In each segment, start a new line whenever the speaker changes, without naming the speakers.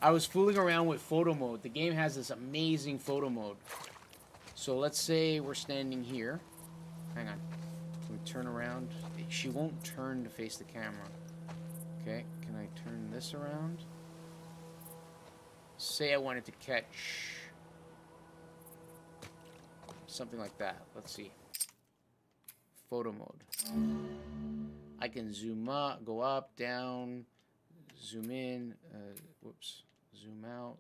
I was fooling around with photo mode. The game has this amazing photo mode. So let's say we're standing here. Hang on. Can we turn around? She won't turn to face the camera. Okay, can I turn this around? Say I wanted to catch something like that. Let's see. Photo mode. I can zoom up, go up, down, zoom in, whoops, zoom out.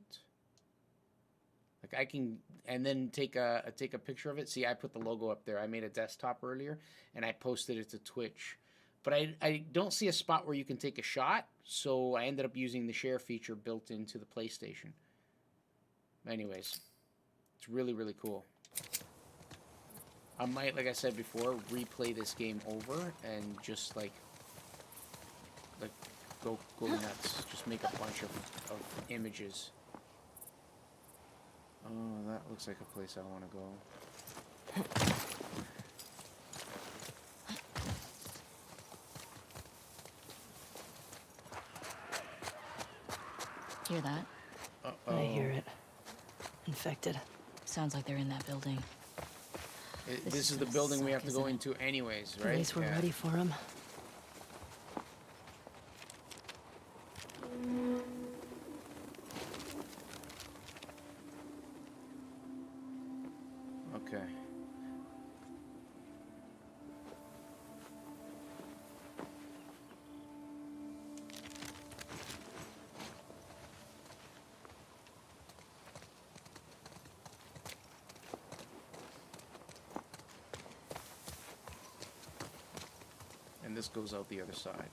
Like I can, and then take a picture of it. See, I put the logo up there. I made a desktop earlier, and I posted it to Twitch. But I don't see a spot where you can take a shot, so I ended up using the share feature built into the PlayStation. Anyways, it's really, really cool. I might, like I said before, replay this game over and just like go nuts. Just make a bunch of images. Oh, that looks like a place I want to go.
Hear that?
Uh-oh.
I hear it. Infected.
Sounds like they're in that building.
This is the building we have to go into anyways, right?
At least we're ready for him.
Okay. And this goes out the other side.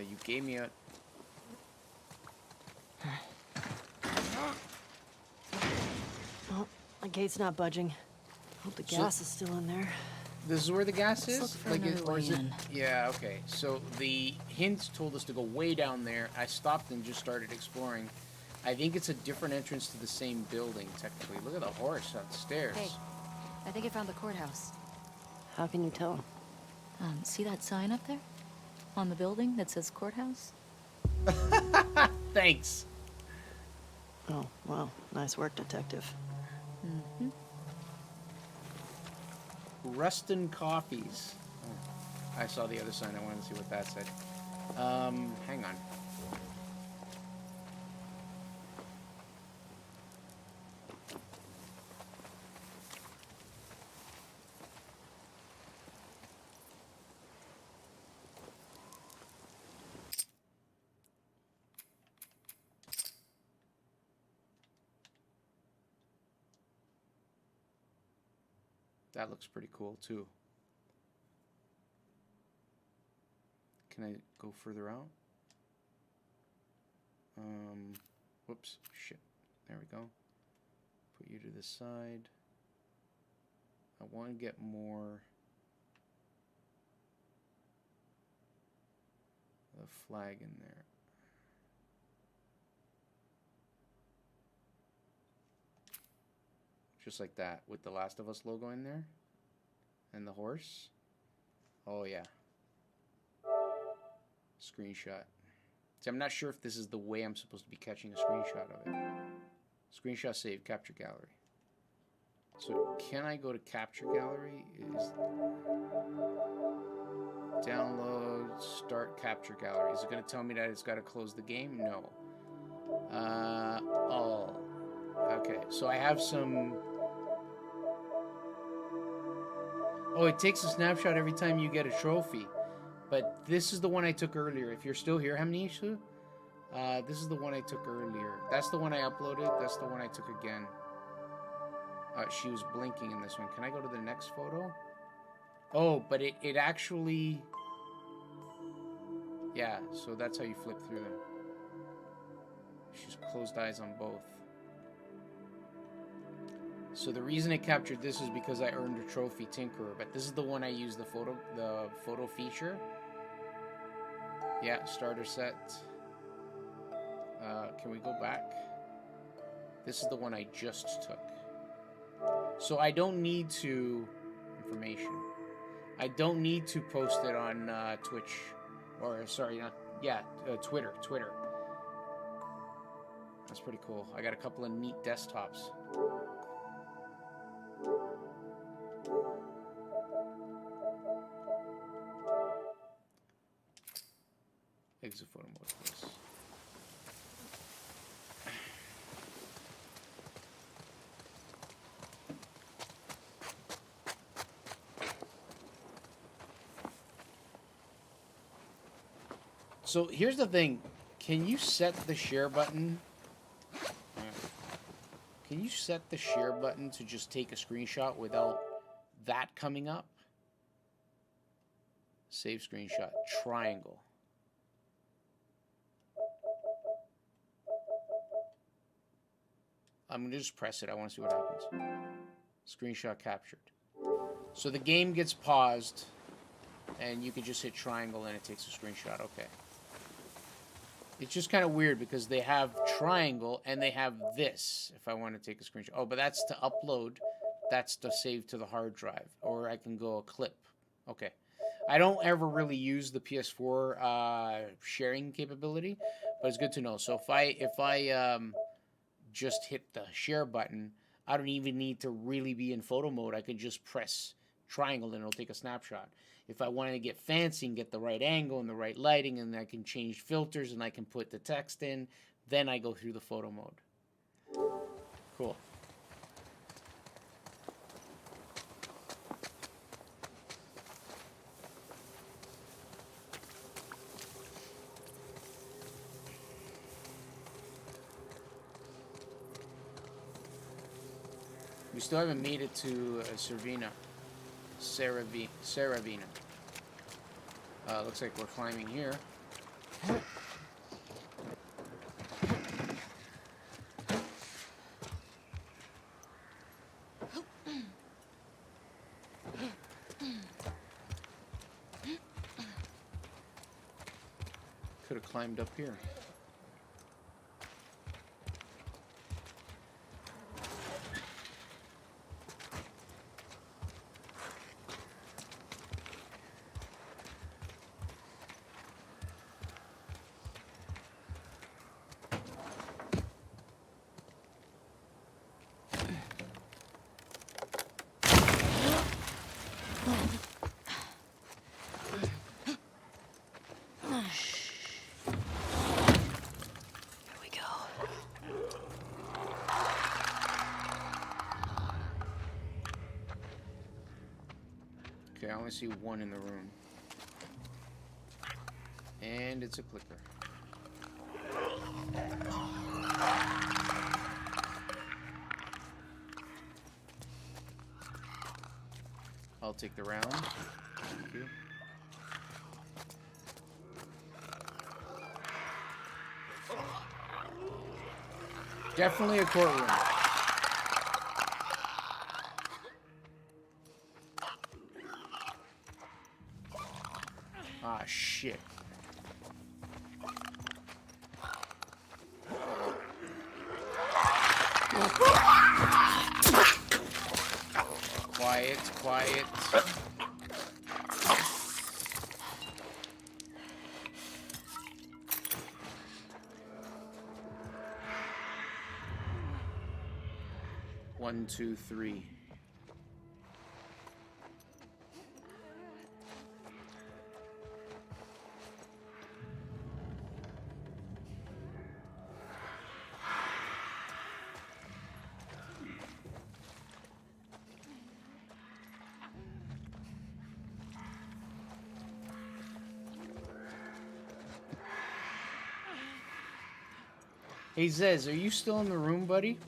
You gave me a...
Oh, the gate's not budging. Hope the gas is still in there.
This is where the gas
Let's
is?
look for
Like,
another
or is
way
it?
in.
Yeah, okay. So the hint told us to go way down there. I stopped and just started exploring. I think it's a different entrance to the same building, technically. Look at the horse on the stairs.
Hey, I think I found the courthouse.
How can you tell?
See that sign up there? On the building that says courthouse?
Thanks.
Oh, wow. Nice work, detective.
Mm-hmm.
Rustin Coffees. Oh, I saw the other sign. I wanted to see what that said. Hang on. That looks pretty cool, too. Can I go further out? Whoops. Shit. There we go. Put you to the side. I want to get more... the flag in there. Just like that, with the Last of Us logo in there. And the horse. Oh, yeah. Screenshot. See, I'm not sure if this is the way I'm supposed to be catching a screenshot of it. Screenshot save, capture gallery. So, can I go to capture gallery? Is download, start capture gallery. Is it going to tell me that it's got to close the game? No. Oh. Okay, so I have some... Oh, it takes a snapshot every time you get a trophy. But this is the one I took earlier. If you're still here, Hamnisha, this is the one I took earlier. That's the one I uploaded. That's the one I took again. She was blinking in this one. Can I go to the next photo? Oh, but it actually... Yeah, so that's how you flip through them. She's closed eyes on both. So the reason it captured this is because I earned a trophy Tinkerer, but this is the one I use the photo feature. Yeah, starter set. Can we go back? This is the one I just took. So I don't need to information. I don't need to post it on Twitch, or sorry, Twitter. That's pretty cool. I got a couple of neat desktops. Exit photo mode, please. So here's the thing. Can you set the share button? Can you set the share button to just take a screenshot without that coming up? Save screenshot. Triangle. I'm going to just press it. I want to see what happens. Screenshot captured. So the game gets paused, and you can just hit triangle and it takes a screenshot. Okay. It's just kind of weird because they have triangle and they have this if I want to take a screenshot. Oh, but that's to upload. That's to save to the hard drive. Or I can go a clip. Okay. I don't ever really use the PS4 sharing capability, but it's good to know. So if I just hit the share button, I don't even need to really be in photo mode. I can just press triangle and it'll take a snapshot. If I wanted to get fancy and get the right angle and the right lighting, and I can change filters and I can put the text in, then I go through the photo mode. Cool. We still haven't made it to Saravina. Looks like we're climbing here. Could have climbed up here. Okay, I only see one in the room. And it's a clicker. I'll take the round. Thank you. Definitely a courtroom. Ah, shit. Quiet, quiet. One, two, three. Hey Zez, are you still in the room, buddy?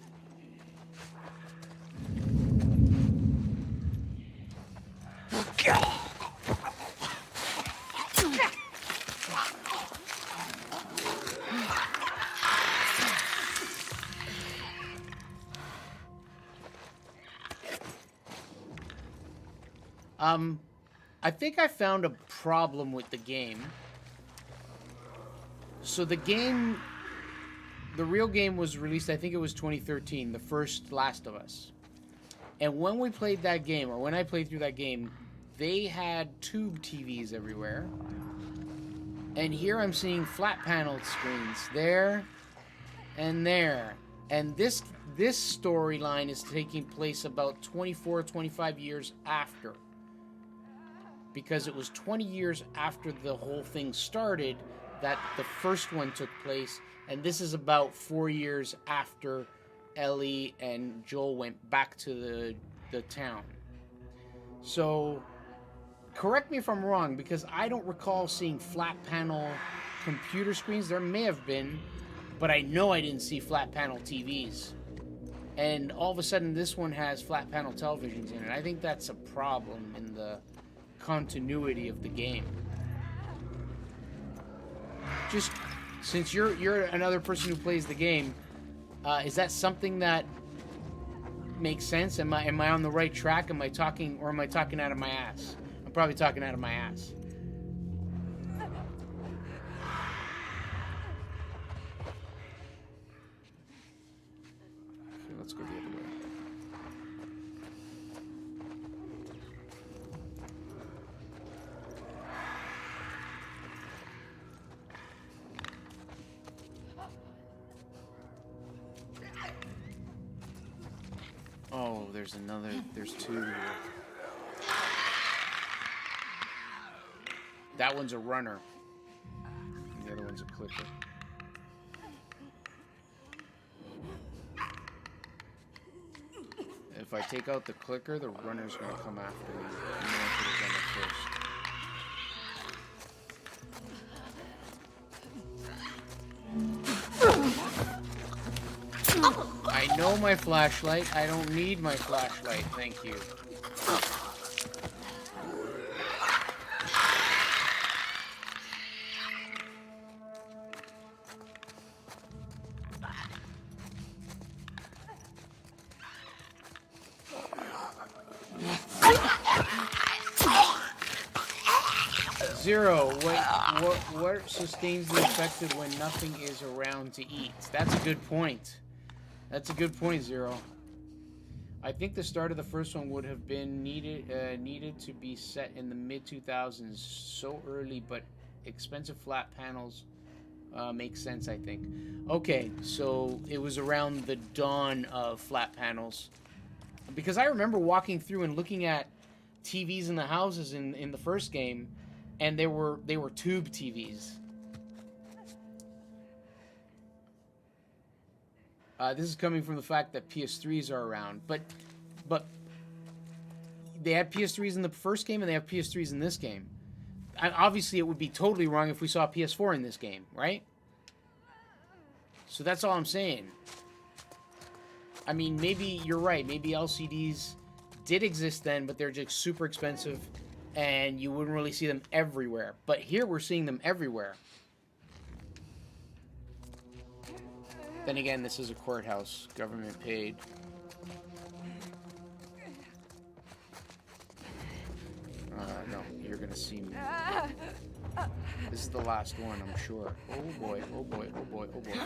I think I found a problem with the game. So the real game was released, I think it was 2013, the first Last of Us. And when we played that game, or when I played through that game, they had tube TVs everywhere. And here I'm seeing flat paneled screens there and there. And this storyline is taking place about 24, 25 years after. Because it was 20 years after the whole thing started that the first one took place. And this is about 4 years after Ellie and Joel went back to the town. So, correct me if I'm wrong, because I don't recall seeing flat panel computer screens. There may have been, but I know I didn't see flat panel TVs. And all of a sudden this one has flat panel televisions in it. I think that's a problem in the continuity of the game. Just since you're another person who plays the game, is that something that makes sense? Am I on the right track? Am I talking out of my ass? I'm probably talking out of my ass. Okay, let's go the other way. Oh, there's two. That one's a runner. The other one's a clicker. If I take out the clicker, the runner's gonna come after me. Even if it was on the first. I know my flashlight. I don't need my flashlight. Thank you. Zero. What sustains the infected when nothing is around to eat? That's a good point. That's a good point, Zero. I think the start of the first one would have been needed to be set in the mid-2000s. So early, but expensive flat panels make sense, I think. Okay, so it was around the dawn of flat panels. Because I remember walking through and looking at TVs in the houses in the first game, and they were tube TVs. This is coming from the fact that PS3s are around, but they had PS3s in the first game and they have PS3s in this game. Obviously, it would be totally wrong if we saw a PS4 in this game, right? So that's all I'm saying. I mean, maybe you're right. Maybe LCDs did exist then, but they're just super expensive, and you wouldn't really see them everywhere. But here we're seeing them everywhere. Then again, this is a courthouse, government paid. No, you're gonna see me. This is the last one, I'm sure. Oh boy, oh boy, oh boy, oh boy.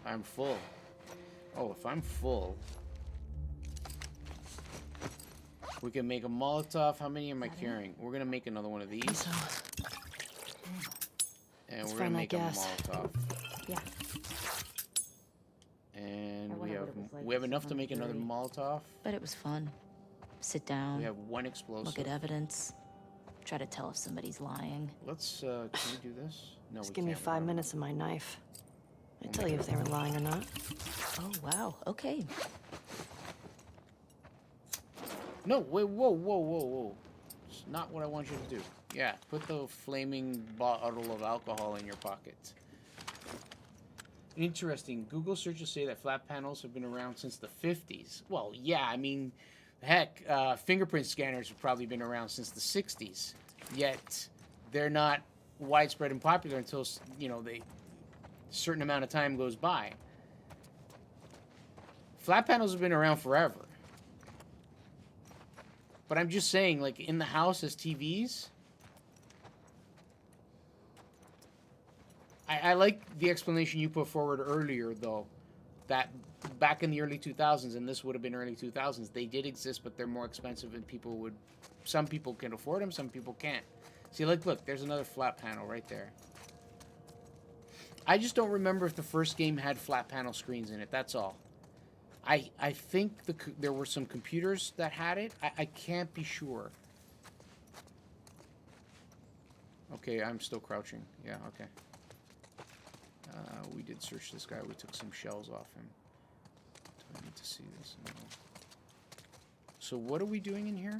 I'm full. Oh, if I'm full... We can make a Molotov. How many am I carrying? We're gonna make another one of these.
So.
And we're gonna make a Molotov.
Yeah.
And we have enough to make another Molotov.
But it was fun. Sit down.
We have one explosive.
Look at evidence. Try to tell if somebody's lying.
Let's can we do this? No,
Just
we
give me
can't.
5 minutes of my knife. I'd tell you if they were lying or not.
Oh, wow. Okay.
No, wait, whoa. It's not what I want you to do. Yeah, put the flaming bottle of alcohol in your pocket. Interesting. Google searches say that flat panels have been around since the 50s. Well, yeah, I mean, heck, fingerprint scanners have probably been around since the 60s. Yet, they're not widespread and popular until, you know, certain amount of time goes by. Flat panels have been around forever. But I'm just saying, like, in the house as TVs, I like the explanation you put forward earlier, though, that back in the early 2000s, and this would have been early 2000s, they did exist, but they're more expensive, and some people can afford them, some people can't. See, like, look, there's another flat panel right there. I just don't remember if the first game had flat panel screens in it, that's all. I think there were some computers that had it. I can't be sure. Okay, I'm still crouching. Yeah, okay. We did search this guy. We took some shells off him. Do I need to see this? No. So what are we doing in here?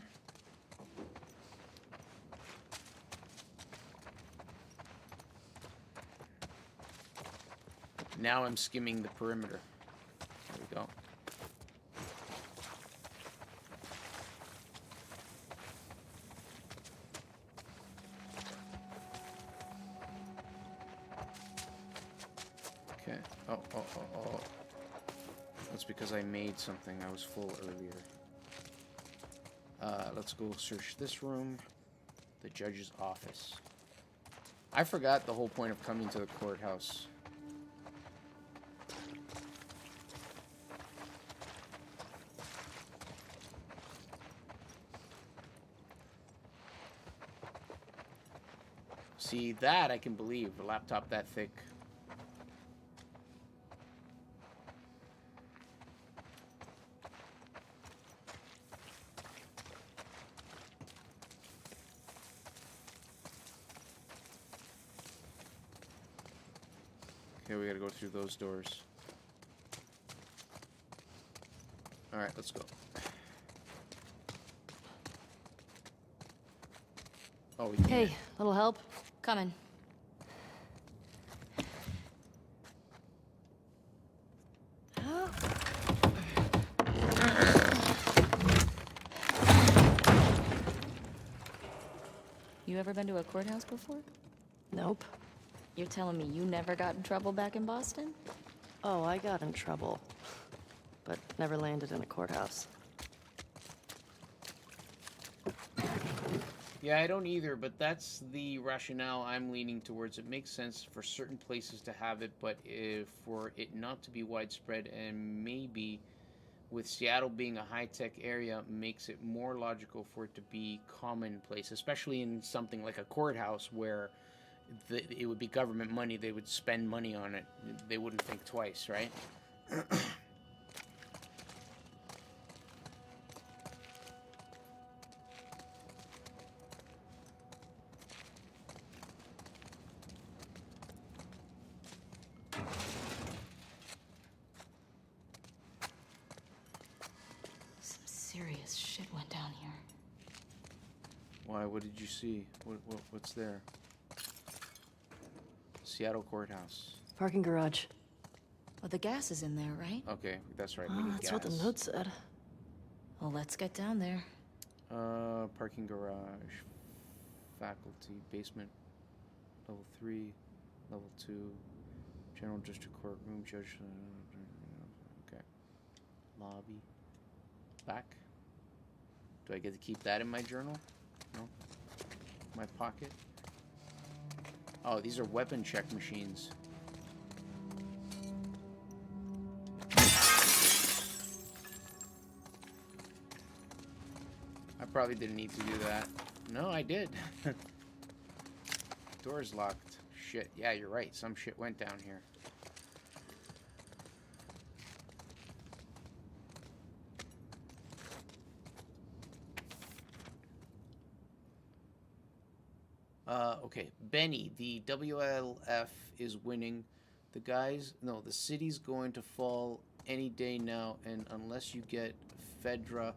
Now I'm skimming the perimeter. There we go. Okay. Oh. That's because I made something. I was full earlier. Let's go search this room. The judge's office. I forgot the whole point of coming to the courthouse. See, that I can believe. A laptop that thick. Okay, we gotta go through those doors. Alright, let's go. Oh, we can't.
Hey, little help?
Coming. You ever been to a courthouse before?
Nope.
You're telling me you never got in trouble back in Boston?
Oh, I got in trouble. But never landed in a courthouse.
Yeah, I don't either, but that's the rationale I'm leaning towards. It makes sense for certain places to have it, but for it not to be widespread, and maybe with Seattle being a high-tech area, makes it more logical for it to be commonplace, especially in something like a courthouse where it would be government money. They would spend money on it. They wouldn't think twice, right?
Some serious shit went down here.
Why? What did you see? What's there? Seattle Courthouse.
Parking garage.
Well, the gas is in there, right?
Okay, that's right.
Oh,
We need
that's
gas.
what the note said.
Well, let's get down there.
Parking garage. Faculty. Basement. Level 3. Level 2. General District Courtroom. Judge. Okay. Lobby. Back. Do I get to keep that in my journal? No? My pocket? Oh, these are weapon check machines. I probably didn't need to do that. No, I did. Door's locked. Shit. Yeah, you're right. Some shit went down here. Okay, Benny, the WLF is winning. The city's going to fall any day now, and unless you get Fedra,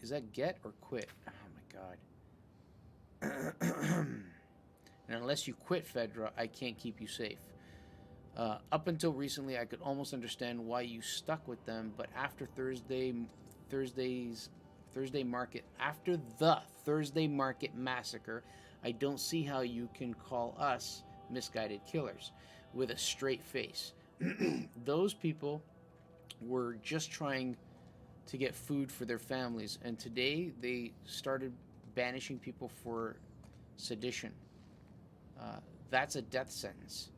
is that get or quit? Oh my god. And unless you quit Fedra, I can't keep you safe. Up until recently, I could almost understand why you stuck with them, but after the Thursday Market massacre, I don't see how you can call us misguided killers with a straight face. Those people were just trying to get food for their families, and today they started banishing people for sedition. That's a death sentence.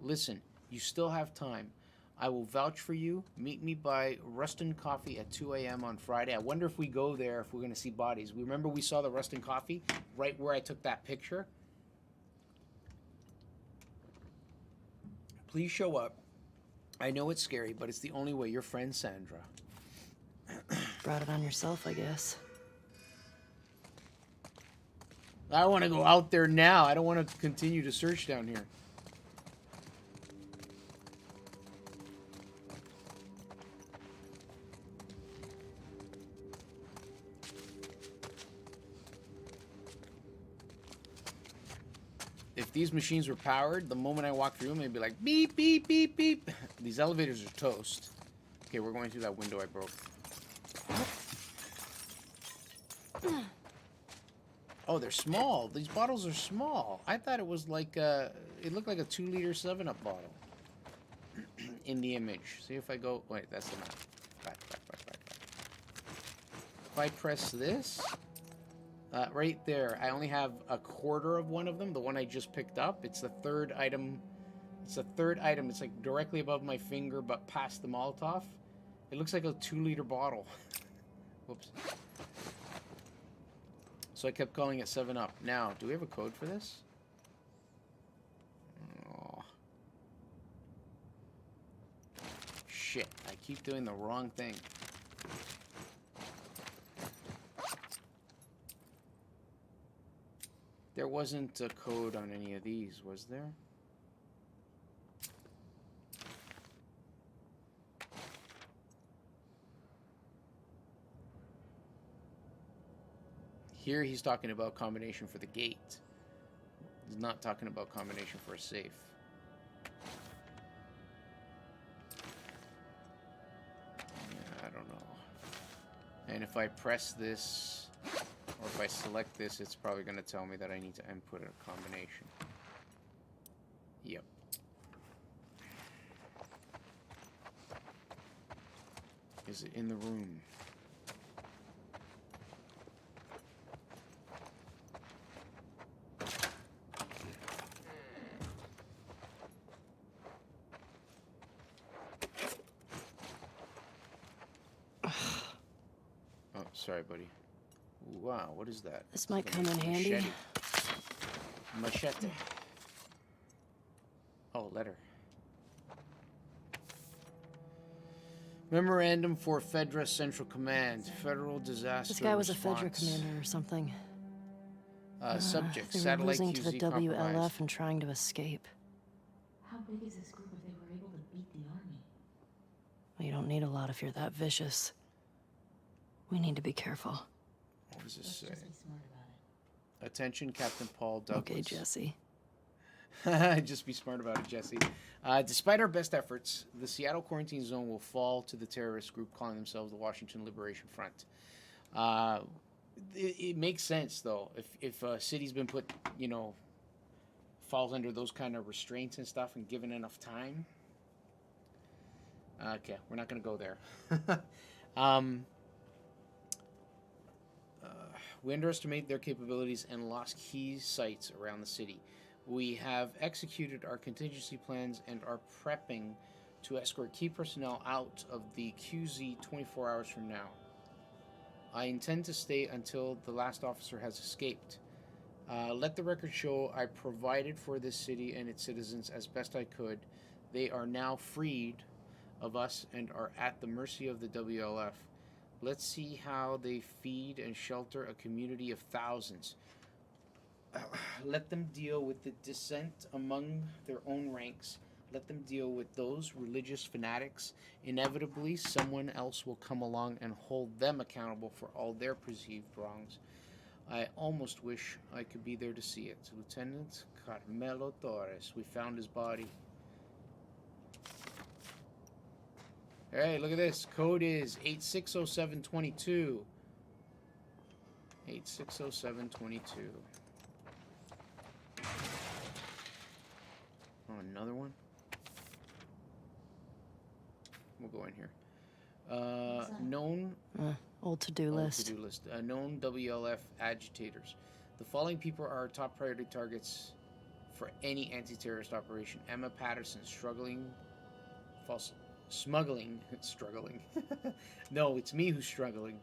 Listen, you still have time. I will vouch for you. Meet me by Rustin Coffee at 2 a.m. on Friday. I wonder if we go there, if we're going to see bodies. We remember we saw the Rustin Coffee right where I took that picture. Please show up. I know it's scary, but it's the only way. Your friend, Sandra.
Brought it on yourself, I guess.
I want to go out there now. I don't want to continue to search down here. If these machines were powered, the moment I walk through them, they'd be like, beep, beep, beep, beep. These elevators are toast. Okay, we're going through that window I broke. Oh, they're small. These bottles are small. I thought it was like it looked like a 2-liter 7-Up bottle in the image. See if I go, wait, that's the map. Back. If I press this, right there, I only have a quarter of one of them, the one I just picked up. It's the third item. It's the third item. It's like directly above my finger, but past the Molotov. It looks like a 2-liter bottle. Whoops. So I kept calling it 7-Up. Now, do we have a code for this? Oh. Shit, I keep doing the wrong thing. There wasn't a code on any of these, was there? Here he's talking about combination for the gate. He's not talking about combination for a safe. Yeah, I don't know. And if I press this, or if I select this, it's probably going to tell me that I need to input a combination. Yep. Is it in the room? Oh, sorry, buddy. Wow, what is that?
This might come in handy.
Machete. Oh, letter. Memorandum for Fedra Central Command. Federal Disaster
This guy was
Response.
a Fedra commander or something.
Subject,
They were
satellite
losing to the
QZ
WLF
compromised.
and trying to escape.
How big is this group if they were able to beat the army?
Well, you don't need a lot if you're that vicious. We need to be careful.
What does this say?
Just be smart about it.
Attention, Captain Paul Douglas.
Okay, Jesse.
Just be smart about it, Jesse. Despite our best efforts, the Seattle quarantine zone will fall to the terrorist group calling themselves the Washington Liberation Front. It makes sense, though. If a city's been put, you know, falls under those kind of restraints and stuff and given enough time. Okay, we're not going to go there. We underestimate their capabilities and lost key sites around the city. We have executed our contingency plans and are prepping to escort key personnel out of the QZ 24 hours from now. I intend to stay until the last officer has escaped. Let the record show I provided for this city and its citizens as best I could. They are now freed of us and are at the mercy of the WLF. Let's see how they feed and shelter a community of thousands. Let them deal with the dissent among their own ranks. Let them deal with those religious fanatics. Inevitably, someone else will come along and hold them accountable for all their perceived wrongs. I almost wish I could be there to see it. Lieutenant Carmelo Torres. We found his body. Hey, look at this. Code is 860722. 860722. Another one. We'll go in here.
What's that?
Known
Old to-do list.
to-do list. Known WLF agitators. The following people are top priority targets for any anti-terrorist operation. Emma Patterson, smuggling. No, it's me who's struggling.